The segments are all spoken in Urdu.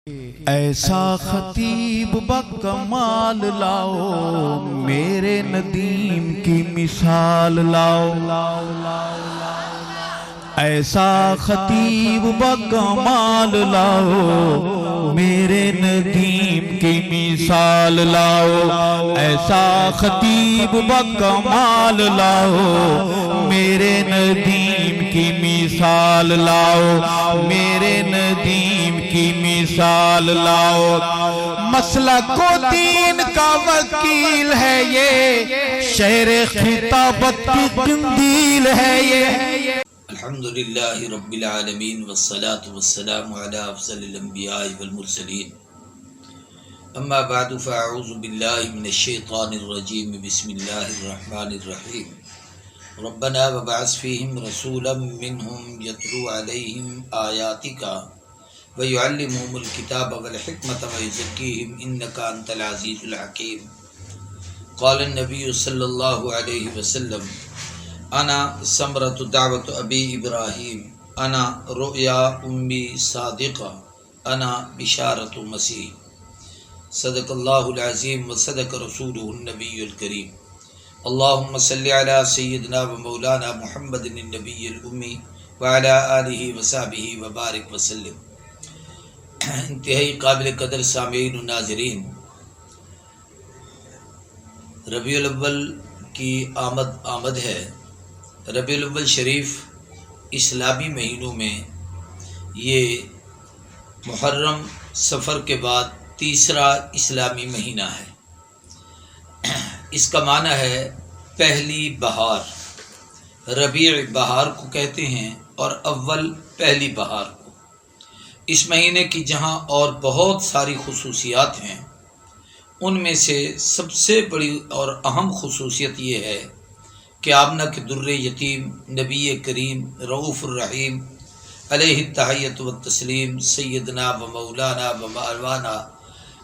ایسا خطیب بکمال لاؤ، میرے ندیم کی مثال لاؤ۔ ایسا خطیب بکمال لاؤ، میرے ندیم کی مثال لاؤ۔ ایسا خطیب بکمال لاؤ، میرے ندیم کی مثال لاؤ، میرے ندیم کی مثال لاؤ۔ مسلک و دین کا وکیل ہے یہ، شہر خطابت کی قندیل ہے یہ۔ الحمدللہ رب العالمین والصلاة والسلام علی افضل الانبیاء والمرسلین، اما بعد فاعوذ باللہ من الشیطان الرجیم، بسم اللہ الرحمن الرحیم۔ ربنا وبعث فیہم رسولا منہم یتلو علیہم آیاتک ویعلمہم الکتاب والحکمت ویزکیہم انک انت العزیز الحکیم۔ قال النبی صلی اللہ علیہ وسلم: انا ثمرۃ دعوت ابی ابراہیم، انا رؤیا امی صادقہ، انا بشارۃ مسیح۔ صدق اللہ العظیم و صدق رسولہ النبی الکریم۔ اللہم صلی علی سیدنا و مولانا محمد النبی الامی وعلی آلہ وصحبہ وبارک وسلم۔ انتہائی قابل قدر سامعین و ناظرین، ربیع الاول کی آمد ہے۔ ربیع الاول شریف اسلامی مہینوں میں یہ محرم صفر کے بعد تیسرا اسلامی مہینہ ہے۔ اس کا معنی ہے پہلی بہار۔ ربیع بہار کو کہتے ہیں اور اول پہلی بہار کو۔ اس مہینے کی جہاں اور بہت ساری خصوصیات ہیں، ان میں سے سب سے بڑی اور اہم خصوصیت یہ ہے کہ آمنہ کے در یتیم نبی کریم رؤوف الرحیم علیہ التحیۃ والتسلیم سیدنا و مولانا و مولانا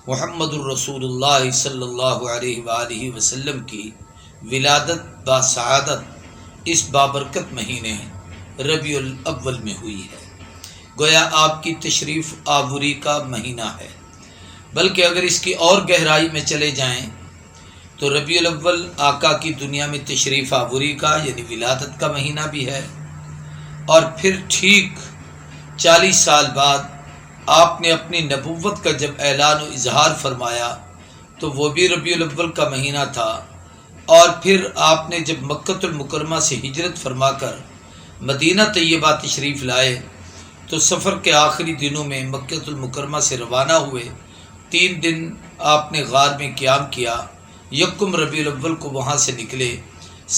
محمد الرسول اللہ صلی اللہ علیہ وآلہ وسلم کی ولادت باسعادت اس بابرکت مہینے ربیع الاول میں ہوئی ہے۔ گویا آپ کی تشریف آوری کا مہینہ ہے۔ بلکہ اگر اس کی اور گہرائی میں چلے جائیں تو ربیع الاول آقا کی دنیا میں تشریف آوری کا یعنی ولادت کا مہینہ بھی ہے، اور پھر ٹھیک 40 سال بعد آپ نے اپنی نبوت کا جب اعلان و اظہار فرمایا تو وہ بھی ربیع الاول کا مہینہ تھا، اور پھر آپ نے جب مکہ المکرمہ سے ہجرت فرما کر مدینہ طیبہ تشریف لائے تو سفر کے آخری دنوں میں مکہ المکرمہ سے روانہ ہوئے۔ 3 دن آپ نے غار میں قیام کیا، یکم ربیع الاول کو وہاں سے نکلے،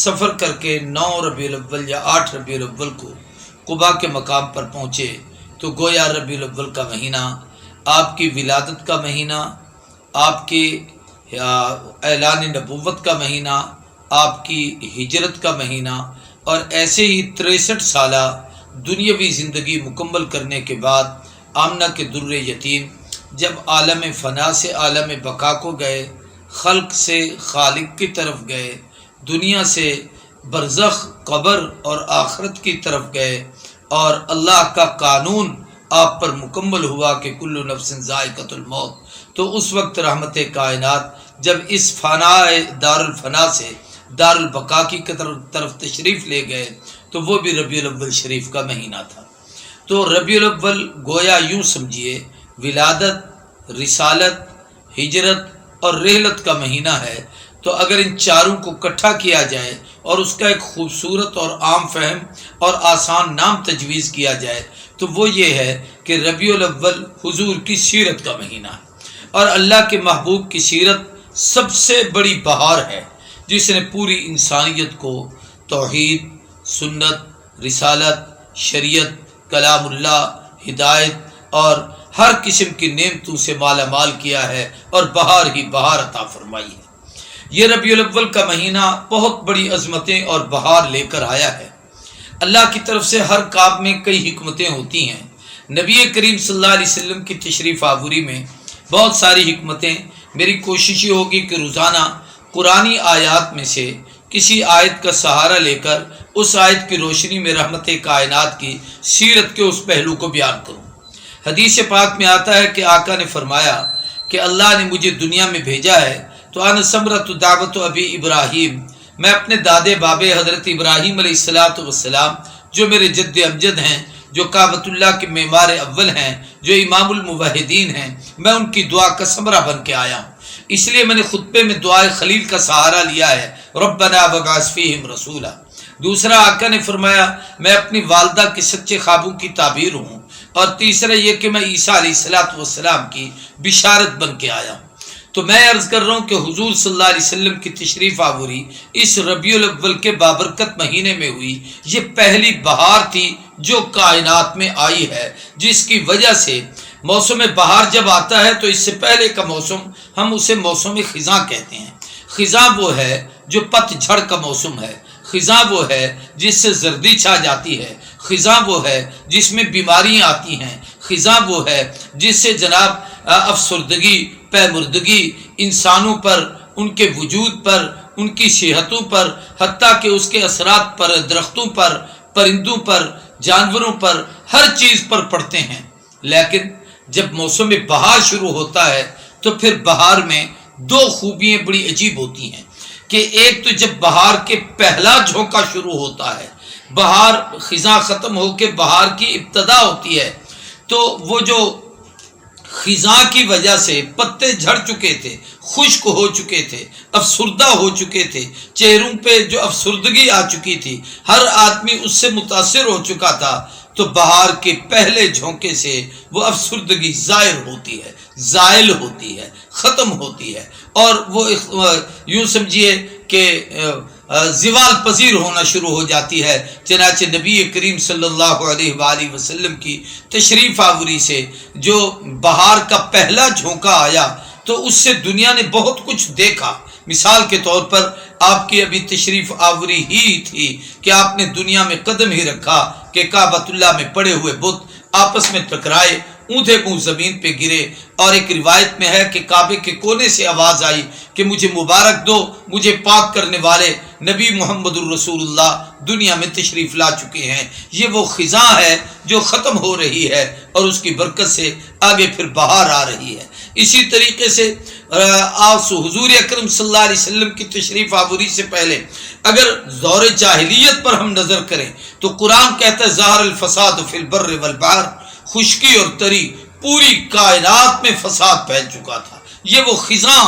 سفر کر کے 9 ربیع الاول یا 8 ربیع الاول کو قباء کے مقام پر پہنچے۔ تو گویا ربیع الاول کا مہینہ آپ کی ولادت کا مہینہ، آپ کے اعلان نبوت کا مہینہ، آپ کی ہجرت کا مہینہ، اور ایسے ہی 63 سالہ دنیاوی زندگی مکمل کرنے کے بعد آمنہ کے در یتیم جب عالم فنا سے عالم بقا کو گئے، خلق سے خالق کی طرف گئے، دنیا سے برزخ قبر اور آخرت کی طرف گئے، اور اللہ کا قانون آپ پر مکمل ہوا کہ کل نفس ذائقۃ الموت، تو اس وقت رحمت کائنات جب اس فنا دار الفنا سے دار البقا کی طرف تشریف لے گئے تو وہ بھی ربیع الاول شریف کا مہینہ تھا۔ تو ربیع الاول گویا یوں سمجھیے ولادت، رسالت، ہجرت اور رحلت کا مہینہ ہے۔ تو اگر ان چاروں کو اکٹھا کیا جائے اور اس کا ایک خوبصورت اور عام فہم اور آسان نام تجویز کیا جائے تو وہ یہ ہے کہ ربیع الاول حضور کی سیرت کا مہینہ ہے، اور اللہ کے محبوب کی سیرت سب سے بڑی بہار ہے جس نے پوری انسانیت کو توحید، سنت، رسالت، شریعت، کلام اللہ، ہدایت اور ہر قسم کی نعمتوں سے مالا مال کیا ہے، اور بہار ہی بہار عطا فرمائی ہے۔ یہ ربیع الاول کا مہینہ بہت بڑی عظمتیں اور بہار لے کر آیا ہے۔ اللہ کی طرف سے ہر کام میں کئی حکمتیں ہوتی ہیں۔ نبی کریم صلی اللہ علیہ وسلم کی تشریف آوری میں بہت ساری حکمتیں۔ میری کوشش یہ ہوگی کہ روزانہ قرآنی آیات میں سے کسی آیت کا سہارا لے کر اس آیت کی روشنی میں رحمت کائنات کی سیرت کے اس پہلو کو بیان کروں۔ حدیث پاک میں آتا ہے کہ آقا نے فرمایا کہ اللہ نے مجھے دنیا میں بھیجا ہے تو انا ثمرۃ دعوت ابی ابراہیم، میں اپنے دادے بابے حضرت ابراہیم علیہ الصلاۃ والسلام جو میرے جد امجد ہیں، جو کعبۃ اللہ کے معمار اول ہیں، جو امام الموحدین ہیں، میں ان کی دعا کا ثمرہ بن کے آیا ہوں۔ اس لیے میں نے خطبے میں دعائے خلیل کا سہارا لیا ہے، ربنا وابعث فیہم رسولا۔ دوسرا آقا نے فرمایا میں اپنی والدہ کے سچے خوابوں کی تعبیر ہوں، اور تیسرا یہ کہ میں عیسیٰ علیہ الصلاۃ والسلام کی بشارت بن کے آیا ہوں۔ تو میں عرض کر رہا ہوں کہ حضور صلی اللہ علیہ وسلم کی تشریف آوری اس ربیع الاول کے بابرکت مہینے میں ہوئی، یہ پہلی بہار تھی جو کائنات میں آئی ہے، جس کی وجہ سے موسم بہار جب آتا ہے تو اس سے پہلے کا موسم ہم اسے موسم خزاں کہتے ہیں۔ خزاں وہ ہے جو پت جھڑ کا موسم ہے، خزاں وہ ہے جس سے زردی چھا جاتی ہے، خزاں وہ ہے جس میں بیماریاں آتی ہیں، خزاں وہ ہے جس سے جناب افسردگی، پیمردگی انسانوں پر، ان کے وجود پر، ان کی صحتوں پر، حتیٰ کہ اس کے اثرات پر درختوں پر، پرندوں پر، جانوروں پر، ہر چیز پر پڑتے ہیں۔ لیکن جب موسم بہار شروع ہوتا ہے تو پھر بہار میں دو خوبیاں بڑی عجیب ہوتی ہیں کہ ایک تو جب بہار کے پہلا جھونکا شروع ہوتا ہے، بہار خزاں ختم ہو کے بہار کی ابتدا ہوتی ہے، تو وہ جو خزاں کی وجہ سے پتے جھڑ چکے تھے، خشک ہو چکے تھے، افسردہ ہو چکے تھے، چہروں پہ جو افسردگی آ چکی تھی، ہر آدمی اس سے متاثر ہو چکا تھا، تو بہار کے پہلے جھونکے سے وہ افسردگی زائل ہوتی ہے، ختم ہوتی ہے، اور وہ یوں سمجھیے کہ زوال پذیر ہونا شروع ہو جاتی ہے۔ چنانچہ نبی کریم صلی اللہ علیہ وآلہ وسلم کی تشریف آوری سے جو بہار کا پہلا جھونکا آیا تو اس سے دنیا نے بہت کچھ دیکھا۔ مثال کے طور پر آپ کی ابھی تشریف آوری ہی تھی کہ آپ نے دنیا میں قدم ہی رکھا کہ کعبۃ اللہ میں پڑے ہوئے بت آپس میں ٹکرائے، اونھے منہ زمین پہ گرے، اور ایک روایت میں ہے کہ کعبے کے کونے سے آواز آئی کہ مجھے مبارک دو، مجھے پاک کرنے والے نبی محمد الرسول اللہ دنیا میں تشریف لا چکے ہیں۔ یہ وہ خزاں ہے جو ختم ہو رہی ہے اور اس کی برکت سے آگے پھر بہار آ رہی ہے۔ اسی طریقے سے حضور اکرم صلی اللہ علیہ وسلم کی تشریف آوری سے پہلے اگر دور جاہلیت پر ہم نظر کریں تو قرآن کہتا ہے ظہر الفساد فی البر والبحر، خشکی اور تری، پوری کائنات میں فساد پھیل چکا تھا۔ یہ وہ خزاں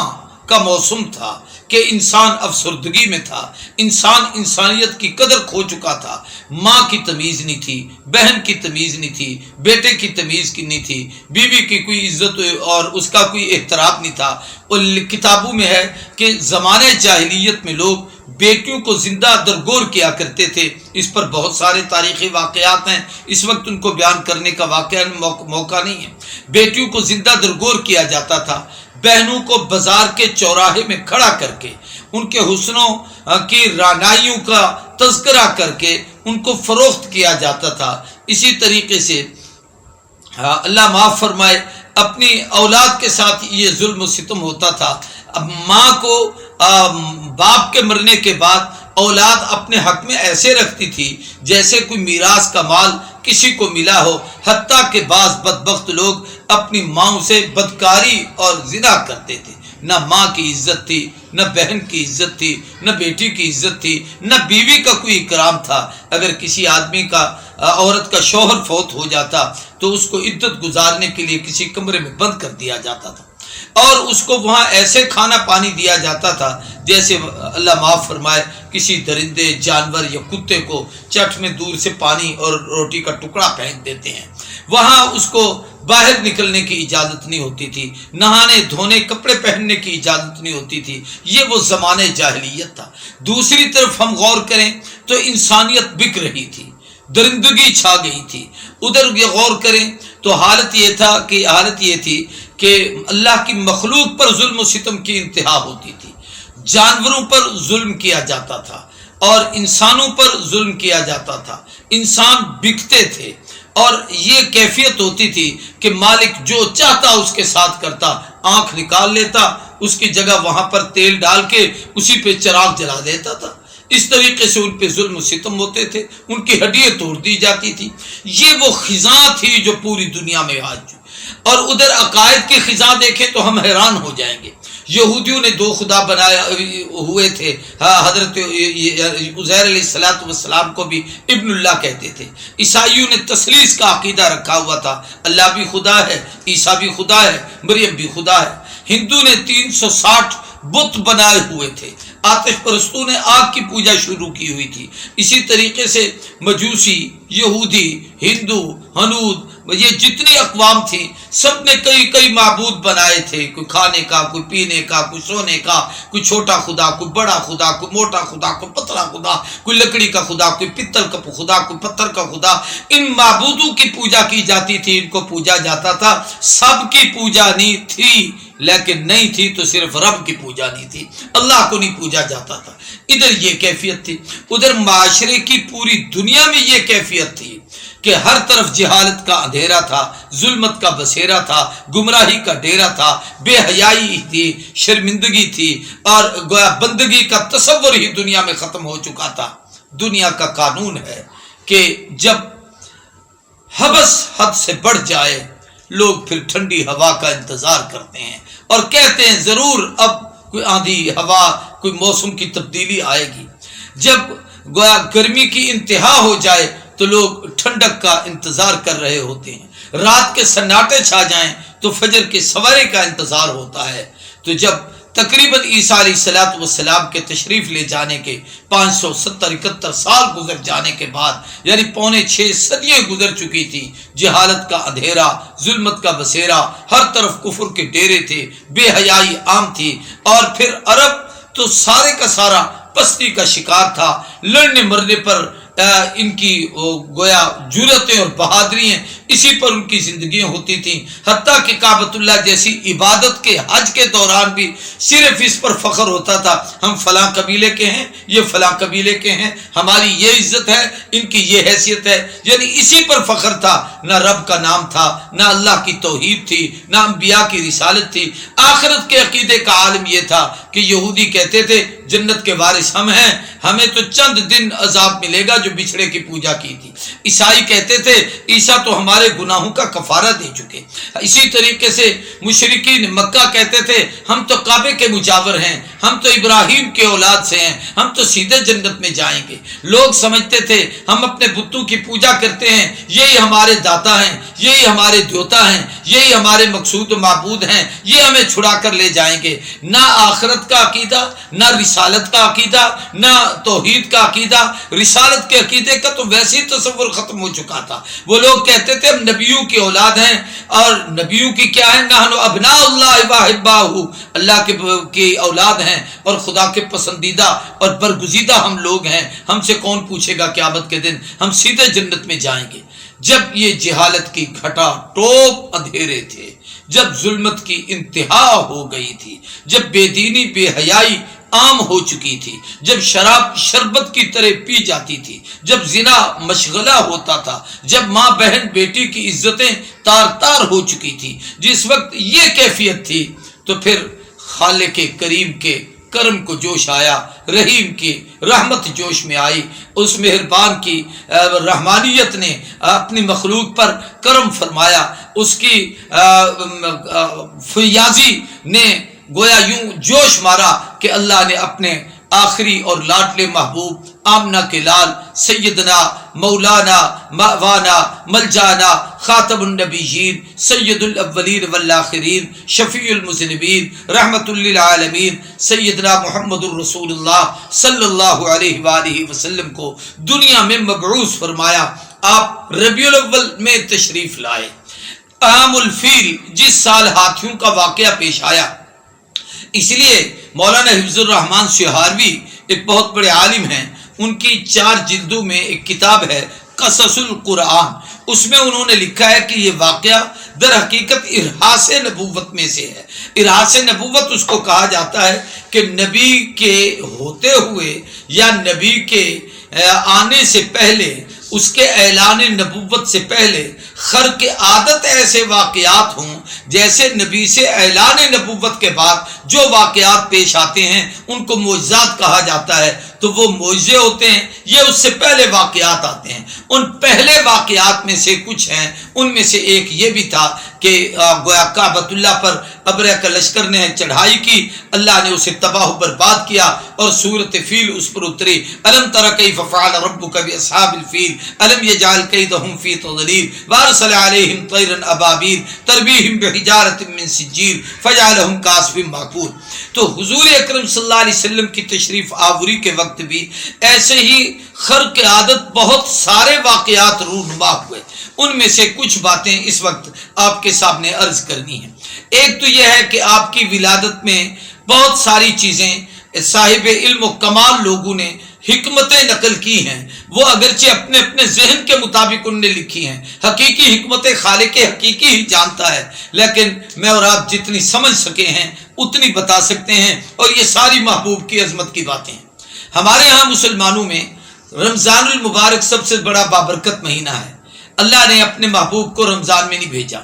کا موسم تھا کہ انسان افسردگی میں تھا، انسان انسانیت کی قدر کھو چکا تھا، ماں کی تمیز نہیں تھی، بہن کی تمیز نہیں تھی، بیٹے کی تمیز کی نہیں تھی، بیوی کی کوئی عزت اور اس کا کوئی احترام نہیں تھا۔ اور کتابوں میں ہے کہ زمانے جاہلیت میں لوگ بیٹیوں کو زندہ درگور کیا کرتے تھے۔ اس پر بہت سارے تاریخی واقعات ہیں، اس وقت ان کو بیان کرنے کا واقعہ موقع نہیں ہے۔ بیٹیوں کو زندہ درگور کیا جاتا تھا، بہنوں کو بازار کے چوراہے میں کھڑا کر کے ان کے حسنوں کی رعنائیوں کا تذکرہ کر کے ان کو فروخت کیا جاتا تھا۔ اسی طریقے سے اللہ معاف فرمائے اپنی اولاد کے ساتھ یہ ظلم و ستم ہوتا تھا۔ اب ماں کو باپ کے مرنے کے بعد اولاد اپنے حق میں ایسے رکھتی تھی جیسے کوئی میراث کا مال کسی کو ملا ہو، حتیٰ کہ بعض بدبخت لوگ اپنی ماں سے بدکاری اور زنا کرتے تھے۔ نہ ماں کی عزت تھی، نہ بہن کی عزت تھی، نہ بیٹی کی عزت تھی، نہ بیوی کا کوئی اکرام تھا۔ اگر کسی آدمی کا عورت کا شوہر فوت ہو جاتا تو اس کو عدت گزارنے کے لیے کسی کمرے میں بند کر دیا جاتا تھا، اور اس کو وہاں ایسے کھانا پانی دیا جاتا تھا جیسے اللہ معاف فرمائے کسی درندے، جانور یا کتے کو چٹ میں دور سے پانی اور روٹی کا ٹکڑا پھینک دیتے ہیں۔ وہاں اس کو باہر نکلنے کی اجازت نہیں ہوتی تھی، نہانے دھونے کپڑے پہننے کی اجازت نہیں ہوتی تھی۔ یہ وہ زمانے جاہلیت تھا۔ دوسری طرف ہم غور کریں تو انسانیت بک رہی تھی، درندگی چھا گئی تھی۔ ادھر یہ غور کریں تو حالت یہ تھی کہ اللہ کی مخلوق پر ظلم و ستم کی انتہا ہوتی تھی، جانوروں پر ظلم کیا جاتا تھا اور انسانوں پر ظلم کیا جاتا تھا۔ انسان بکتے تھے اور یہ کیفیت ہوتی تھی کہ مالک جو چاہتا اس کے ساتھ کرتا، آنکھ نکال لیتا، اس کی جگہ وہاں پر تیل ڈال کے اسی پہ چراغ جلا دیتا تھا۔ اس طریقے سے ان پہ ظلم و ستم ہوتے تھے، ان کی ہڈیاں توڑ دی جاتی تھی۔ یہ وہ خزاں تھی جو پوری دنیا میں آج، اور ادھر عقائد کی خزاں دیکھیں تو ہم حیران ہو جائیں گے۔ یہودیوں نے دو خدا بنایا ہوئے تھے، حضرت عزیر علیہ السلام کو بھی ابن اللہ کہتے تھے۔ عیسائیوں نے تثلیث کا عقیدہ رکھا ہوا تھا، اللہ بھی خدا ہے، عیسیٰ بھی خدا ہے، مریم بھی خدا ہے۔ ہندو نے 360 بت بنائے ہوئے تھے، آتش پرستوں نے آگ کی پوجا شروع کی ہوئی تھی۔ اسی طریقے سے مجوسی، یہودی، ہندو، ہنود، یہ جتنی اقوام تھی سب نے کئی معبود بنائے تھے، کوئی کھانے کا، کوئی پینے کا، کوئی سونے کا، کوئی چھوٹا خدا، کوئی بڑا خدا، کوئی موٹا خدا، کوئی پتلا خدا، کوئی لکڑی کا خدا، کوئی پتل کا خدا، کوئی پتھر کا خدا۔ ان معبودوں کی پوجا کی جاتی تھی، ان کو پوجا جاتا تھا۔ سب کی پوجا نہیں تھی، لیکن نہیں تھی تو صرف رب کی پوجا نہیں تھی، اللہ کو نہیں پوجا جاتا تھا۔ ادھر یہ کیفیت تھی، ادھر معاشرے کی پوری دنیا میں یہ کیفیت تھی کہ ہر طرف جہالت کا اندھیرا تھا، ظلمت کا بسیرا تھا، گمراہی کا ڈیرا تھا، بے حیائی تھی، شرمندگی تھی، اور گویا بندگی کا تصور ہی دنیا میں ختم ہو چکا تھا۔ دنیا کا قانون ہے کہ جب حبس حد سے بڑھ جائے لوگ پھر ٹھنڈی ہوا کا انتظار کرتے ہیں اور کہتے ہیں ضرور اب کوئی آندھی ہوا، کوئی موسم کی تبدیلی آئے گی۔ جب گویا گرمی کی انتہا ہو جائے تو لوگ ٹھنڈک کا انتظار کر رہے ہوتے ہیں، رات کے سناٹے چھا جائیں تو فجر کے سویرے کا انتظار ہوتا ہے۔ تو جب تقریباً عیسیٰ علیہ السلام کے تشریف لے جانے کے 570-71 سال گزر جانے کے بعد، یعنی 5.25 صدیاں گزر چکی تھی، جہالت کا اندھیرا، ظلمت کا بسیرا، ہر طرف کفر کے ڈیرے تھے، بے حیائی عام تھی، اور پھر عرب تو سارے کا سارا پستی کا شکار تھا۔ لڑنے مرنے پر ان کی گویا جرتیں اور بہادریاں، اسی پر ان کی زندگیاں ہوتی تھیں، حتیٰ کہ کعبۃ اللہ جیسی عبادت کے حج کے دوران بھی صرف اس پر فخر ہوتا تھا، ہم فلاں قبیلے کے ہیں، یہ فلاں قبیلے کے ہیں، ہماری یہ عزت ہے، ان کی یہ حیثیت ہے، یعنی اسی پر فخر تھا۔ نہ رب کا نام تھا، نہ اللہ کی توحید تھی، نہ انبیاء کی رسالت تھی۔ آخرت کے عقیدے کا عالم یہ تھا کہ یہودی کہتے تھے جنت کے وارث ہم ہیں، ہمیں تو چند دن عذاب ملے گا جو بچھڑے کی پوجا کی تھی۔ عیسائی کہتے تھے عیسیٰ تو ہمارے گناہوں کا کفارہ دے چکے۔ اسی طریقے سے مشرکین مکہ کہتے تھے ہم تو کعبے کے مجاور ہیں، ہم تو ابراہیم کے اولاد سے ہیں، ہم تو سیدھے جنت میں جائیں گے۔ لوگ سمجھتے تھے ہم اپنے بتوں کی پوجا کرتے ہیں، یہی ہمارے داتا ہیں، یہی ہمارے دیوتا ہیں، یہی ہمارے مقصود و معبود ہیں، یہ ہمیں چھڑا کر لے جائیں گے۔ نہ آخرت کا عقیدہ، نہ رسالت کا عقیدہ، نہ توحید کا عقیدہ۔ رسالت کے عقیدے کا تو ویسے ہی تصور ختم ہو چکا تھا۔ وہ لوگ کہتے تھے ہم نبیوں کی اولاد ہیں، اور نبیوں کی کیا ہے، نحن ابناء اللہ و احباؤہ، اللہ کی اولاد ہیں اور خدا کے پسندیدہ اور برگزیدہ ہم لوگ ہیں، ہم سے کون پوچھے گا قیامت کے دن، ہم سیدھے جنت میں جائیں گے۔ جب یہ جہالت کی گھٹا ٹوپ اندھیرے تھے، جب ظلمت کی انتہا ہو گئی تھی، جب بے دینی بے حیائی عام ہو چکی تھی، جب شراب شربت کی طرح پی جاتی تھی، جب زنا مشغلہ ہوتا تھا، جب ماں بہن بیٹی کی عزتیں تار تار ہو چکی تھی، جس وقت یہ کیفیت تھی تو پھر خالق کریم کے کرم کو جوش آیا، رحیم کی رحمت جوش میں آئی، اس مہربان کی رحمانیت نے اپنی مخلوق پر کرم فرمایا، اس کی فیاضی نے گویا یوں جوش مارا کہ اللہ نے اپنے آخری اور لاڈلے محبوب آمنہ کے لال سیدنا مولانا ماوانا ملجانا خاتم النبیین سید الاولین والآخرین شفیع المذنبین رحمت للعالمین سیدنا محمد الرسول اللہ صلی اللہ علیہ وآلہ وسلم کو دنیا میں مبعوث فرمایا۔ آپ ربیع الاول میں تشریف لائے۔ عام الفیل جس سال ہاتھیوں کا واقعہ پیش آیا، اس لیے مولانا حفظ الرحمان سہاروی ایک بہت بڑے عالم ہیں، ان کی 4 جلدوں میں ایک کتاب ہے قصص القرآن، اس میں انہوں نے لکھا ہے کہ یہ واقعہ در حقیقت ارحاس نبوت میں سے ہے۔ ارحاس نبوت اس کو کہا جاتا ہے کہ نبی کے ہوتے ہوئے یا نبی کے آنے سے پہلے، اس کے اعلان نبوت سے پہلے خرق عادت ایسے واقعات ہوں جیسے نبی سے اعلان نبوت کے بعد جو واقعات پیش آتے ہیں ان کو معجزات کہا جاتا ہے۔ تو وہ معجزے ہوتے ہیں، یہ اس سے پہلے واقعات آتے ہیں۔ ان پہلے واقعات میں سے کچھ ہیں، ان میں سے ایک یہ بھی تھا کہ گویا کعبۃ اللہ پر ابرہ کا لشکر نے چڑھائی کی، اللہ نے اسے تباہ و برباد کیا اور سورۃ فیل اس پر اتری۔ الم تر کیف فعل ربک باصحاب الفیل الم یجعل کیدہم فی تضلیل وارسل علیہم طیرا ابابیل ترمیہم بحجارۃ من سجیل فجعلہم کعصف مأکول۔ تو حضور اکرم صلی اللہ علیہ وسلم کی تشریف آوری کے وقت بھی ایسے ہی خرق عادت بہت سارے واقعات رونما ہوئے۔ ان میں سے کچھ باتیں اس وقت آپ کے سامنے عرض کرنی ہیں۔ ایک تو یہ ہے کہ آپ کی ولادت میں بہت ساری چیزیں صاحب علم و کمال لوگوں نے حکمتیں نقل کی ہیں، وہ اگرچہ اپنے اپنے ذہن کے مطابق ان نے لکھی ہیں، حقیقی حکمتیں خالق حقیقی ہی جانتا ہے، لیکن میں اور آپ جتنی سمجھ سکے ہیں اتنی بتا سکتے ہیں، اور یہ ساری محبوب کی عظمت کی باتیں ہیں۔ ہمارے ہاں مسلمانوں میں رمضان المبارک سب سے بڑا بابرکت مہینہ ہے، اللہ نے اپنے محبوب کو رمضان میں نہیں بھیجا۔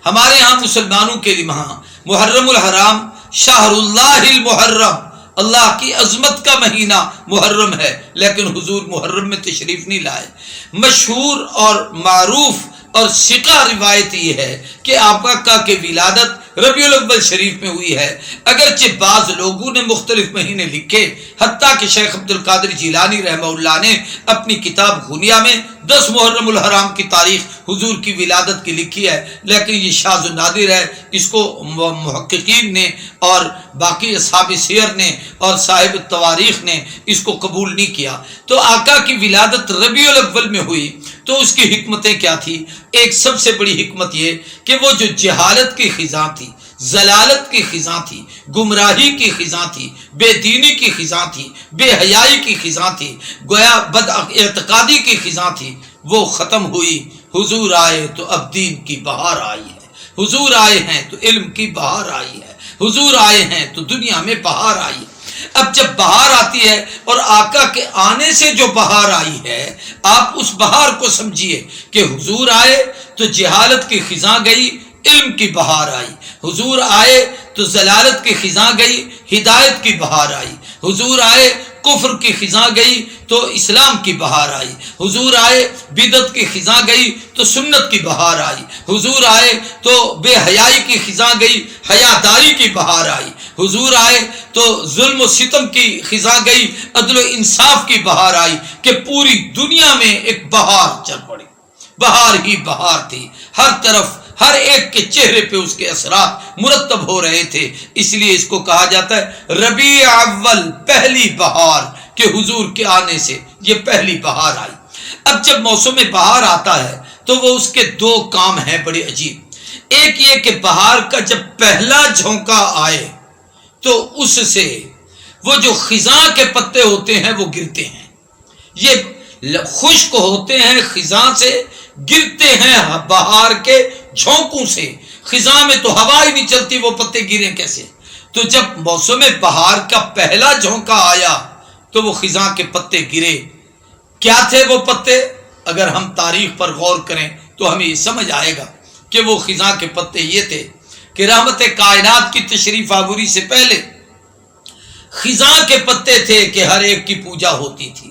ہمارے ہاں مسلمانوں کے لیے وہاں محرم الحرام شہر اللہ المحرم، اللہ کی عظمت کا مہینہ محرم ہے، لیکن حضور محرم میں تشریف نہیں لائے۔ مشہور اور معروف اور ثقہ روایت یہ ہے کہ آقا کی ولادت ربیع الاول شریف میں ہوئی ہے، اگرچہ بعض لوگوں نے مختلف مہینے لکھے، حتیٰ کہ شیخ عبد القادر جیلانی رحمہ اللہ نے اپنی کتاب غنیہ میں 10 محرم الحرام کی تاریخ حضور کی ولادت کی لکھی ہے، لیکن یہ شاذ و نادر ہے، اس کو محققین نے اور باقی اصحاب سیر نے اور صاحب تواریخ نے اس کو قبول نہیں کیا۔ تو آقا کی ولادت ربیع الاول میں ہوئی تو اس کی حکمتیں کیا تھی؟ ایک سب سے بڑی حکمت یہ کہ وہ جو جہالت کی خزاں تھی، ضلالت کی خزاں تھی، گمراہی کی خزاں تھی، بے دینی کی خزاں تھی، بے حیائی کی خزاں تھی، گویا بد اعتقادی کی خزاں تھی، وہ ختم ہوئی۔ حضور آئے تو اب دین کی بہار آئی ہے، حضور آئے ہیں تو علم کی بہار آئی ہے، حضور آئے ہیں تو دنیا میں بہار آئی ہے۔ اب جب بہار آتی ہے اور آقا کے آنے سے جو بہار آئی ہے، آپ اس بہار کو سمجھیے کہ حضور آئے تو جہالت کی خزاں گئی، علم کی بہار آئی، حضور آئے تو ضلالت کی خزاں گئی، ہدایت کی بہار آئی، حضور آئے کفر کی خزاں گئی تو اسلام کی بہار آئی، حضور آئے بدعت کی خزاں گئی تو سنت کی بہار آئی، حضور آئے تو بے حیائی کی خزاں گئی، حیاداری کی بہار آئی، حضور آئے تو ظلم و ستم کی خزاں گئی، عدل و انصاف کی بہار آئی، کہ پوری دنیا میں ایک بہار چل پڑی۔ بہار ہی بہار تھی، ہر طرف ہر ایک کے چہرے پہ اس کے اثرات مرتب ہو رہے تھے، اس لیے اس کو کہا جاتا ہے ربیع اول، پہلی بہار، کہ حضور کے آنے سے یہ پہلی بہار آئی۔ اب جب موسم بہار آتا ہے تو وہ اس کے 2 کام ہیں بڑے عجیب۔ ایک یہ کہ بہار کا جب پہلا جھونکا آئے تو اس سے وہ جو خزاں کے پتے ہوتے ہیں وہ گرتے ہیں، یہ خشک ہوتے ہیں، خزاں سے گرتے ہیں بہار کے جھونکوں سے۔ خزاں میں تو ہوا ہی نہیں چلتی، وہ پتے گریں کیسے؟ تو جب موسم بہار کا پہلا جھونکا آیا تو وہ خزاں کے پتے گرے۔ کیا تھے وہ پتے؟ اگر ہم تاریخ پر غور کریں تو ہمیں یہ سمجھ آئے گا کہ وہ خزاں کے پتے یہ تھے کہ رحمت کائنات کی تشریف آوری سے پہلے خزاں کے پتے تھے کہ ہر ایک کی پوجا ہوتی تھی۔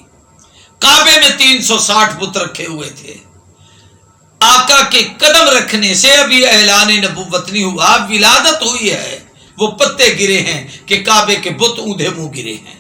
کعبے میں 360 بت رکھے ہوئے تھے۔ آقا کے قدم رکھنے سے ابھی اعلان نبوت نہیں ہوا، ولادت ہوئی ہے، وہ پتے گرے ہیں کہ کعبے کے بت اونھے منہ گرے ہیں،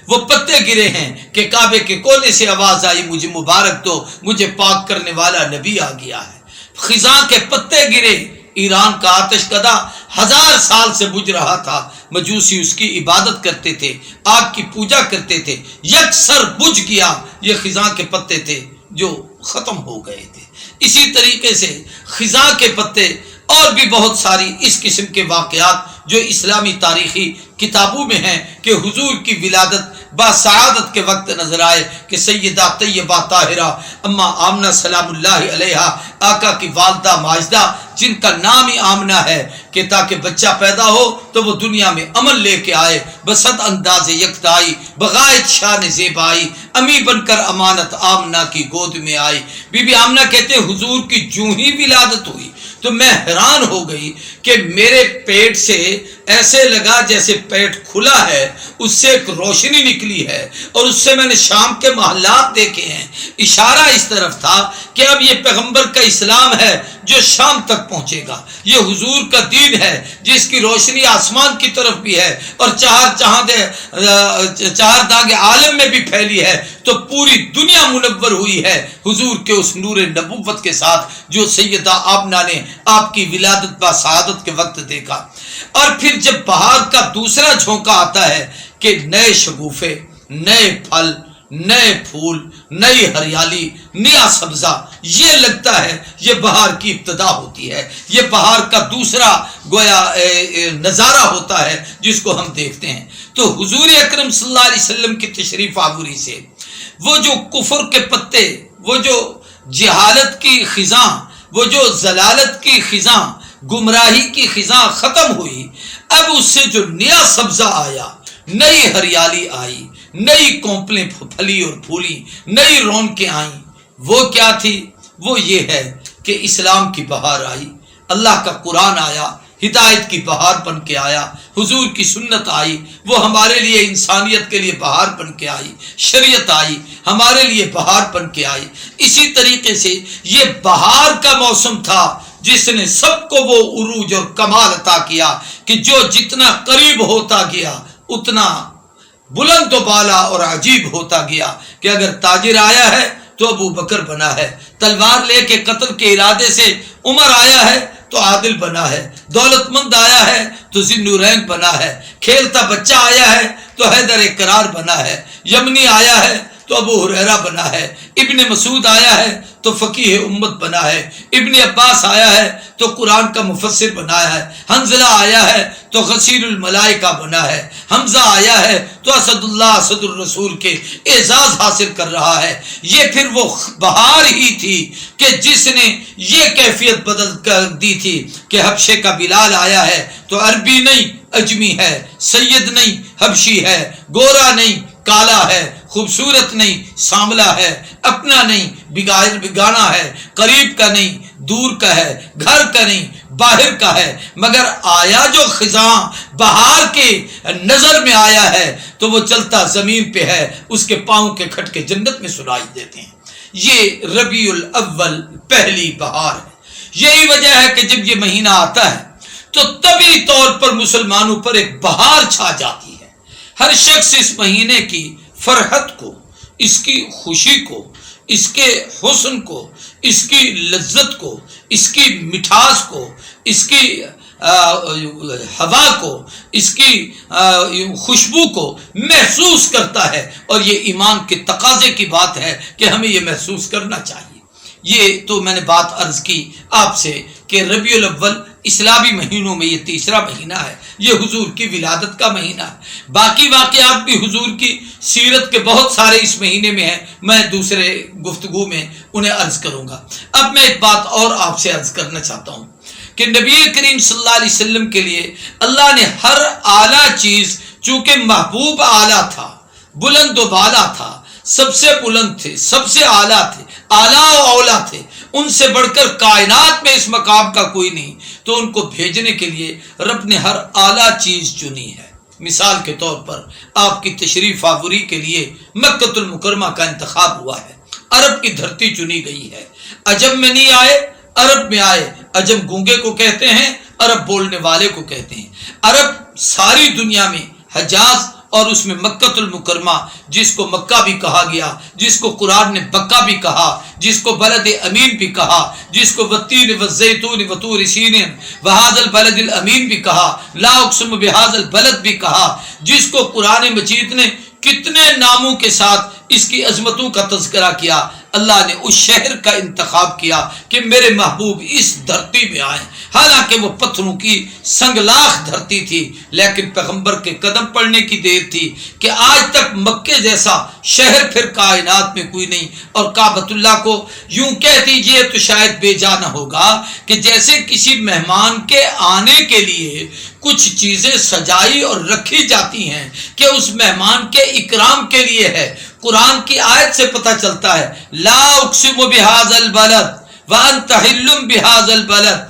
وہ پتے گرے ہیں کہ کعبے کے کونے سے آواز آئی مجھے مبارک دو، مجھے پاک کرنے والا نبی آ گیا ہے۔ خزاں کے پتے گرے۔ ایران کا آتش کدہ 1000 سال سے بجھ رہا تھا، مجوسی اس کی عبادت کرتے تھے، آگ کی پوجا کرتے تھے، یکسر بجھ گیا۔ یہ خزاں کے پتے تھے جو ختم ہو گئے تھے۔ اسی طریقے سے خزاں کے پتے اور بھی بہت ساری اس قسم کے واقعات جو اسلامی تاریخی کتابوں میں ہیں کہ حضور کی ولادت باسعادت کے وقت نظر آئے کہ سیدہ طیبہ طاہرہ اما آمنہ سلام اللہ علیہا، آقا کی والدہ ماجدہ جن کا نام ہی آمنہ ہے، کہ تاکہ بچہ پیدا ہو تو وہ دنیا میں امن لے کے آئے، بسط انداز یکتائی، بغایت شان زیبائی، امی بن کر امانت آمنہ کی گود میں آئی۔ بی بی آمنہ کہتے ہیں حضور کی جوں ہی ولادت ہوئی، تو میں حیران ہو گئی کہ میرے پیٹ سے ایسے لگا جیسے پیٹ کھلا ہے، اس سے ایک روشنی نکلی ہے، اور اس سے میں نے شام کے محلات دیکھے ہیں۔ اشارہ اس طرف تھا کہ اب یہ پیغمبر کا اسلام ہے جو شام تک پہنچے گا، یہ حضور کا دین ہے جس کی روشنی آسمان کی طرف بھی ہے اور چار داغ عالم میں بھی پھیلی ہے، تو پوری دنیا منور ہوئی ہے حضور کے اس نور نبوت کے ساتھ جو سیدہ آمنہ نے آپ کی ولادت با سعادت کے وقت دیکھا۔ اور پھر جب بہار کا دوسرا جھونکا آتا ہے کہ نئے شگوفے، نئے پھل، نئے پھول، نئی ہریالی، نیا سبزہ، یہ لگتا ہے یہ بہار کی ابتدا ہوتی ہے، یہ بہار کا دوسرا گویا نظارہ ہوتا ہے جس کو ہم دیکھتے ہیں۔ تو حضور اکرم صلی اللہ علیہ وسلم کی تشریف آوری سے وہ جو کفر کے پتے، وہ جو جہالت کی خزاں، وہ جو ضلالت کی خزاں، گمراہی کی خزاں ختم ہوئی، اب اس سے جو نیا سبزہ آیا، نئی ہریالی آئی، نئی کونپلیں پھلی اور پھولی، نئی رونقیں آئیں، وہ کیا تھی؟ وہ یہ ہے کہ اسلام کی بہار آئی، اللہ کا قرآن آیا، ہدایت کی بہار بن کے آیا، حضور کی سنت آئی، وہ ہمارے لیے انسانیت کے لیے بہار بن کے آئی، شریعت آئی، ہمارے لیے بہار بن کے آئی۔ اسی طریقے سے یہ بہار کا موسم تھا جس نے سب کو وہ عروج اور کمال عطا کیا کہ جو جتنا قریب ہوتا گیا اتنا بلند و بالا اور عجیب ہوتا گیا، کہ اگر تاجر آیا ہے تو ابو بکر بنا ہے، تلوار لے کے قتل کے ارادے سے عمر آیا ہے تو عادل بنا ہے، دولت مند آیا ہے تو ذی النورین بنا ہے، کھیلتا بچہ آیا ہے تو حیدر کرار بنا ہے، یمنی آیا ہے تو ابو ہریرہ بنا ہے، ابن مسعود آیا ہے تو فقیہ امت بنا ہے، ابن عباس آیا ہے تو قرآن کا مفسر بنایا ہے، حنظلہ آیا ہے تو غسیل الملائکہ بنا ہے، حمزہ آیا ہے تو اسد اللہ اسد الرسول کے اعزاز حاصل کر رہا ہے۔ یہ پھر وہ بہار ہی تھی کہ جس نے یہ کیفیت بدل کر دی تھی کہ حبشے کا بلال آیا ہے تو عربی نہیں اجمی ہے، سید نہیں حبشی ہے، گورا نہیں کالا ہے، خوبصورت نہیں سانولا ہے، اپنا نہیں بگانا ہے، قریب کا نہیں دور کا ہے، گھر کا نہیں باہر کا ہے، مگر آیا جو خزاں بہار کے نظر میں آیا ہے تو وہ چلتا زمین پہ ہے، اس کے پاؤں کے کھٹکے جنت میں سنائی دیتے ہیں۔ یہ ربیع الاول پہلی بہار ہے۔ یہی وجہ ہے کہ جب یہ مہینہ آتا ہے تو طبعی طور پر مسلمانوں پر ایک بہار چھا جاتی ہے۔ ہر شخص اس مہینے کی فرحت کو، اس کی خوشی کو، اس کے حسن کو، اس کی لذت کو، اس کی مٹھاس کو، اس کی ہوا کو، اس کی خوشبو کو محسوس کرتا ہے، اور یہ ایمان کے تقاضے کی بات ہے کہ ہمیں یہ محسوس کرنا چاہیے۔ یہ تو میں نے بات عرض کی آپ سے کہ ربیع الاول اسلامی مہینوں میں یہ تیسرا مہینہ ہے، یہ حضور کی ولادت کا مہینہ ہے۔ باقی واقعات بھی حضور کی سیرت کے بہت سارے اس مہینے میں ہیں، میں دوسرے گفتگو میں انہیں عرض کروں گا۔ اب میں ایک بات اور آپ سے عرض کرنا چاہتا ہوں کہ نبی کریم صلی اللہ علیہ وسلم کے لیے اللہ نے ہر اعلیٰ چیز، چونکہ محبوب اعلیٰ تھا، بلند و بالا تھا، سب سے بلند تھے، سب سے اعلیٰ تھے، اعلیٰ و اولیٰ تھے، ان سے بڑھ کر کائنات میں اس مقام کا کوئی نہیں، تو ان کو بھیجنے کے لیے رب نے ہر اعلیٰ چیز چنی ہے۔ مثال کے طور پر آپ کی تشریف آوری کے لیے مکۃ المکرمہ کا انتخاب ہوا ہے، عرب کی دھرتی چنی گئی ہے، عجم میں نہیں آئے، عرب میں آئے۔ عجم گونگے کو کہتے ہیں، عرب بولنے والے کو کہتے ہیں۔ عرب ساری دنیا میں حجاز اور اس میں مکۃ المکرمہ، جس کو مکہ بھی کہا گیا، جس کو قرآن نے بکہ بھی کہا، جس کو بلد امین بھی کہا، جس کو والتین والزیتون وطور سینین وہذا البلد الامین بھی کہا، لا اقسم بہذا البلد بھی کہا، جس کو قرآن مجید نے کتنے ناموں کے ساتھ اس کی عظمتوں کا تذکرہ کیا۔ اللہ نے اس شہر کا انتخاب کیا کہ میرے محبوب اس دھرتی میں آئیں، حالانکہ وہ پتھروں کی سنگلاخ دھرتی تھی، لیکن پیغمبر کے قدم پڑنے کی دیر تھی کہ آج تک مکے جیسا شہر پھر کائنات میں کوئی نہیں۔ اور کعبۃ اللہ کو یوں کہہ دیجئے تو شاید بے جا نہ ہوگا کہ جیسے کسی مہمان کے آنے کے لیے کچھ چیزیں سجائی اور رکھی جاتی ہیں کہ اس مہمان کے اکرام کے لیے ہے۔ قرآن کی آیت سے پتہ چلتا ہے لا اقسم بہذا البلد وانت حل بہذا البلد،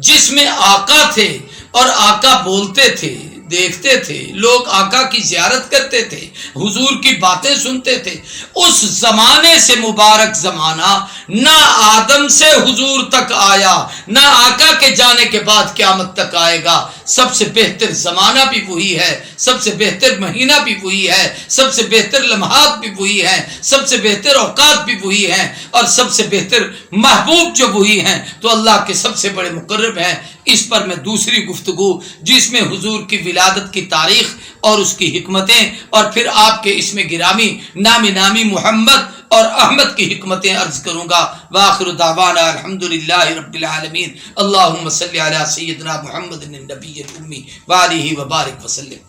جس میں آقا تھے اور آقا بولتے تھے، دیکھتے تھے، لوگ آقا کی زیارت کرتے تھے، حضور کی باتیں سنتے تھے، اس زمانے سے مبارک زمانہ نہ آدم سے حضور تک آیا، نہ آقا کے جانے کے بعد قیامت تک آئے گا۔ سب سے بہتر زمانہ بھی وہی ہے، سب سے بہتر مہینہ بھی وہی ہے، سب سے بہتر لمحات بھی وہی ہیں، سب سے بہتر اوقات بھی وہی ہیں، اور سب سے بہتر محبوب جو وہی ہیں، تو اللہ کے سب سے بڑے مقرب ہیں۔ اس پر میں دوسری گفتگو جس میں حضور کی ولادت کی تاریخ اور اس کی حکمتیں، اور پھر آپ کے اسم گرامی نامی محمد اور احمد کی حکمتیں عرض کروں گا۔ وآخر دعوانا الحمدللہ رب العالمین۔ اللہم صلی علی سیدنا محمد النبی الأمی وآلہ وبارک وسلم۔